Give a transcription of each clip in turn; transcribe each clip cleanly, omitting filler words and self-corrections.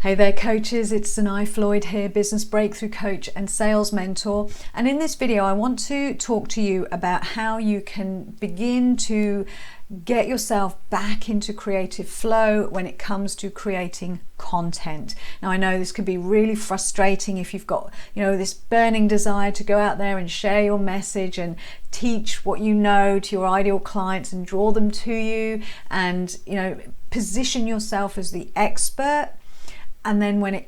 Hey there coaches, it's Sanai Floyd here, business breakthrough coach and sales mentor. And in this video, I want to talk to you about how you can begin to get yourself back into creative flow when it comes to creating content. Now, I know this can be really frustrating if you've got, this burning desire to go out there and share your message and teach what you know to your ideal clients and draw them to you and, position yourself as the expert. And then when it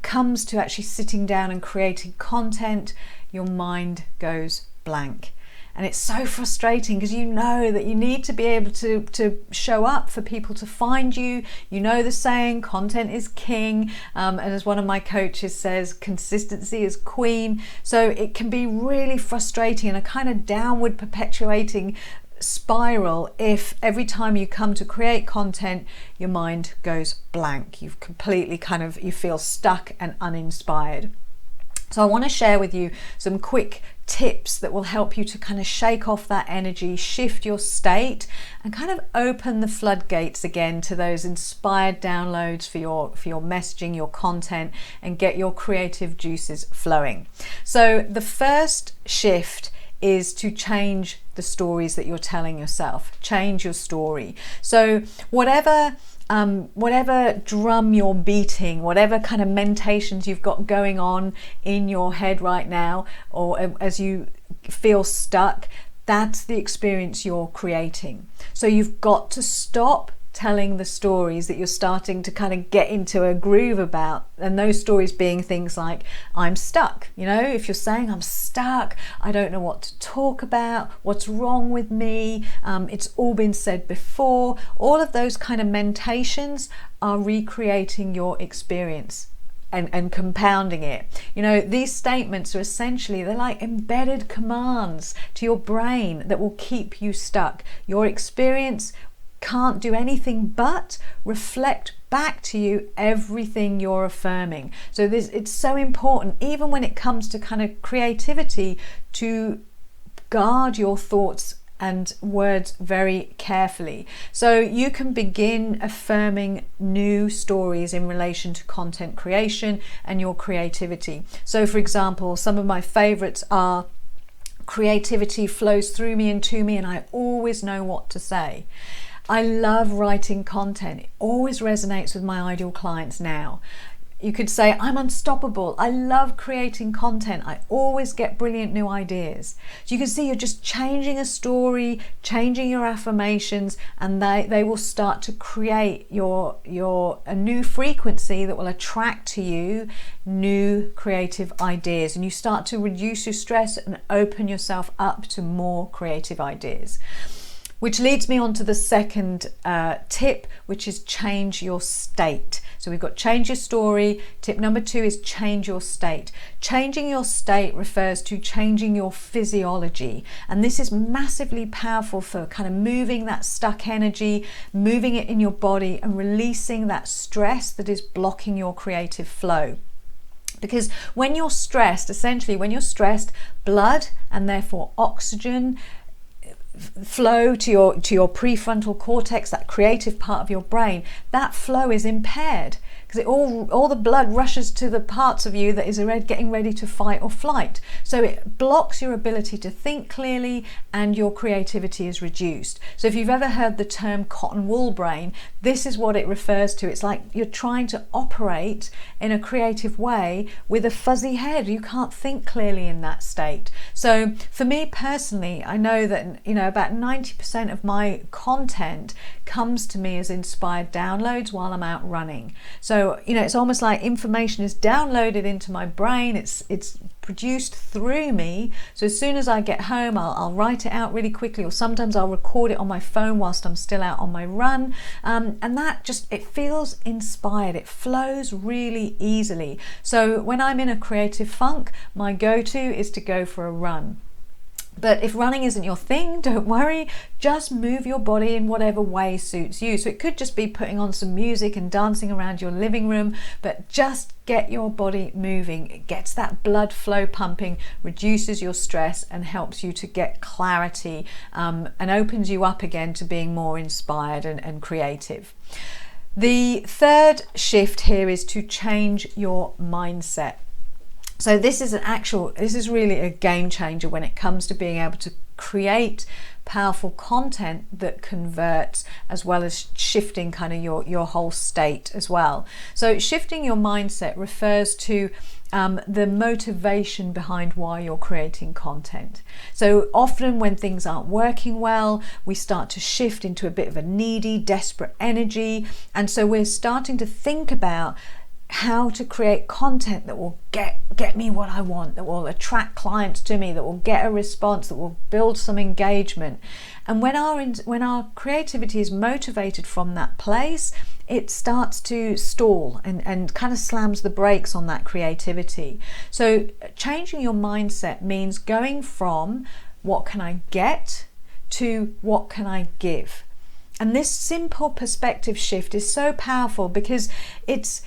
comes to actually sitting down and creating content, your mind goes blank. And it's so frustrating because you know that you need to be able to show up for people to find you. You know the saying, content is king. And as one of my coaches says, consistency is queen. So it can be really frustrating and a kind of downward perpetuating spiral if every time you come to create content your mind goes blank. You've completely you feel stuck and uninspired. So I want to share with you some quick tips that will help you to kind of shake off that energy, shift your state, and kind of open the floodgates again to those inspired downloads for your messaging, your content, and get your creative juices flowing. So the first shift is to change the stories that you're telling yourself. Change your story. So whatever drum you're beating, whatever kind of mentations you've got going on in your head right now, or as you feel stuck, that's the experience you're creating. So you've got to stop telling the stories that you're starting to kind of get into a groove about, and those stories being things like, I'm stuck. If you're saying I'm stuck, I don't know what to talk about, what's wrong with me, it's all been said before, all of those kind of mentations are recreating your experience and compounding it. These statements are essentially, they're like embedded commands to your brain that will keep you stuck. Your experience can't do anything but reflect back to you everything you're affirming. So it's so important, even when it comes to kind of creativity, to guard your thoughts and words very carefully. So you can begin affirming new stories in relation to content creation and your creativity. So for example, some of my favorites are, creativity flows through me and to me, and I always know what to say. I love writing content. It always resonates with my ideal clients now. You could say, I'm unstoppable. I love creating content. I always get brilliant new ideas. So you can see you're just changing a story, changing your affirmations, and they will start to create a new frequency that will attract to you new creative ideas. And you start to reduce your stress and open yourself up to more creative ideas. Which leads me on to the second tip, which is change your state. So we've got change your story. Tip number 2 is change your state. Changing your state refers to changing your physiology. And this is massively powerful for kind of moving that stuck energy, moving it in your body and releasing that stress that is blocking your creative flow. Because when you're stressed, blood and therefore oxygen flow to your prefrontal cortex, that creative part of your brain. That flow is impaired because all the blood rushes to the parts of you that is getting ready to fight or flight. So it blocks your ability to think clearly and your creativity is reduced. So if you've ever heard the term cotton wool brain, this is what it refers to. It's like you're trying to operate in a creative way with a fuzzy head. You can't think clearly in that state. So for me personally, I know that about 90% of my content comes to me as inspired downloads while I'm out running. So it's almost like information is downloaded into my brain. It's produced through me. So as soon as I get home, I'll write it out really quickly, or sometimes I'll record it on my phone whilst I'm still out on my run. And that it feels inspired. It flows really easily. So when I'm in a creative funk, my go-to is to go for a run. But if running isn't your thing, don't worry, just move your body in whatever way suits you. So it could just be putting on some music and dancing around your living room, but just get your body moving. It gets that blood flow pumping, reduces your stress and helps you to get clarity and opens you up again to being more inspired and creative. The third shift here is to change your mindset. So this is really a game changer when it comes to being able to create powerful content that converts, as well as shifting kind of your whole state as well. So shifting your mindset refers to the motivation behind why you're creating content. So often when things aren't working well, we start to shift into a bit of a needy, desperate energy. And so we're starting to think about how to create content that will get me what I want, that will attract clients to me, that will get a response, that will build some engagement. And when our creativity is motivated from that place, it starts to stall and kind of slams the brakes on that creativity. So changing your mindset means going from what can I get to what can I give. And this simple perspective shift is so powerful because it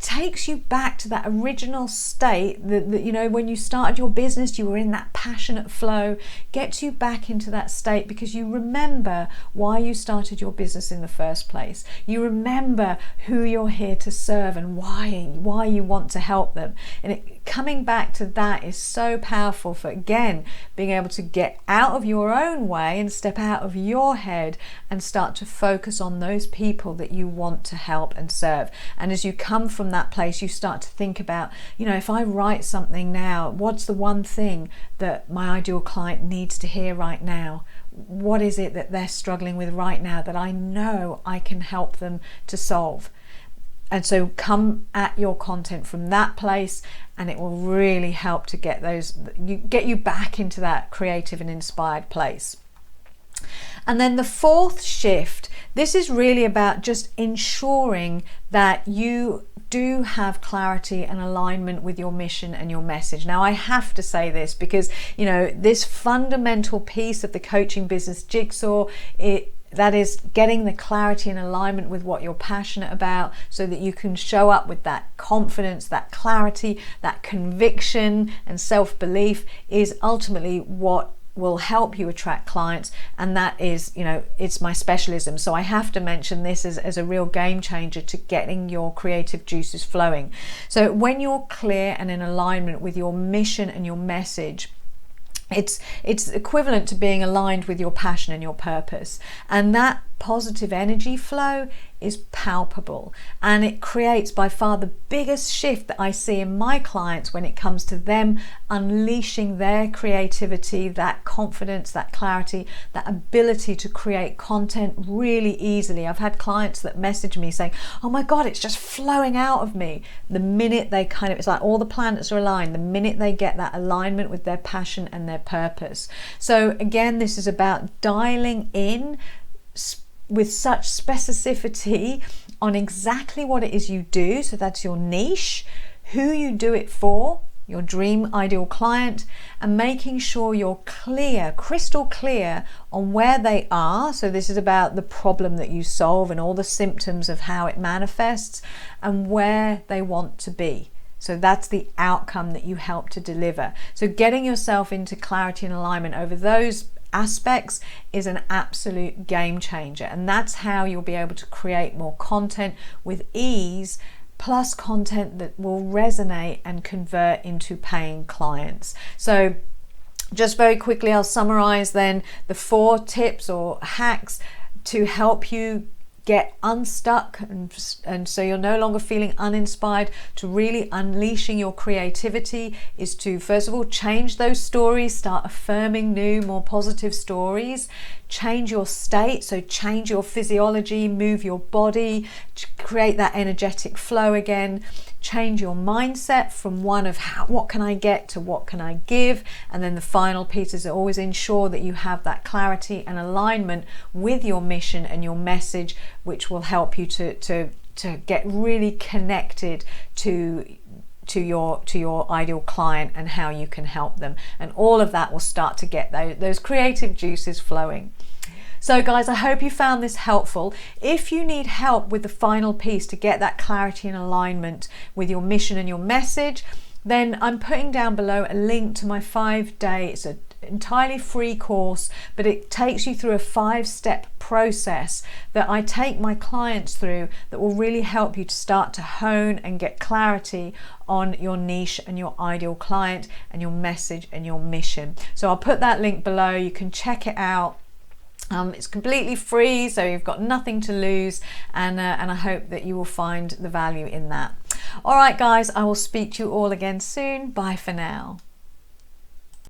takes you back to that original state that when you started your business, you were in that passionate flow. Gets you back into that state because you remember why you started your business in the first place. You remember who you're here to serve and why you want to help them. And coming back to that is so powerful for, again, being able to get out of your own way and step out of your head and start to focus on those people that you want to help and serve. And as you come from that place, you start to think about, if I write something now, what's the one thing that my ideal client needs to hear right now? What is it that they're struggling with right now that I know I can help them to solve? And so come at your content from that place, and it will really help to get you back into that creative and inspired place. And then the fourth shift, this is really about just ensuring that you do have clarity and alignment with your mission and your message. Now, I have to say this because, this fundamental piece of the coaching business jigsaw, that is getting the clarity and alignment with what you're passionate about so that you can show up with that confidence, that clarity, that conviction and self-belief is ultimately what will help you attract clients. And that is, it's my specialism. So I have to mention this as a real game changer to getting your creative juices flowing. So when you're clear and in alignment with your mission and your message, it's equivalent to being aligned with your passion and your purpose. And that positive energy flow is palpable, and it creates by far the biggest shift that I see in my clients when it comes to them unleashing their creativity, that confidence, that clarity, that ability to create content really easily. I've had clients that message me saying, oh my God, it's just flowing out of me. The minute they it's like all the planets are aligned, the minute they get that alignment with their passion and their purpose. So again, this is about dialing in with such specificity on exactly what it is you do. So that's your niche, who you do it for, your dream ideal client, and making sure you're clear, crystal clear on where they are. So this is about the problem that you solve and all the symptoms of how it manifests and where they want to be. So that's the outcome that you help to deliver. So getting yourself into clarity and alignment over those aspects is an absolute game changer, and that's how you'll be able to create more content with ease, plus content that will resonate and convert into paying clients. So just very quickly, I'll summarize then the 4 tips or hacks to help you get unstuck and so you're no longer feeling uninspired, to really unleashing your creativity is to, first of all, change those stories, start affirming new, more positive stories, change your state, so change your physiology, move your body, create that energetic flow again, change your mindset from one of what can I get to what can I give. And then the final piece is to always ensure that you have that clarity and alignment with your mission and your message, which will help you to get really connected to your ideal client and how you can help them. And all of that will start to get those creative juices flowing. So guys, I hope you found this helpful. If you need help with the final piece to get that clarity and alignment with your mission and your message, then I'm putting down below a link to my 5-day, it's entirely free course, but it takes you through a 5-step process that I take my clients through that will really help you to start to hone and get clarity on your niche and your ideal client and your message and your mission. So I'll put that link below. You can check it out. It's completely free, so you've got nothing to lose, and I hope that you will find the value in that. All right, guys, I will speak to you all again soon. Bye for now.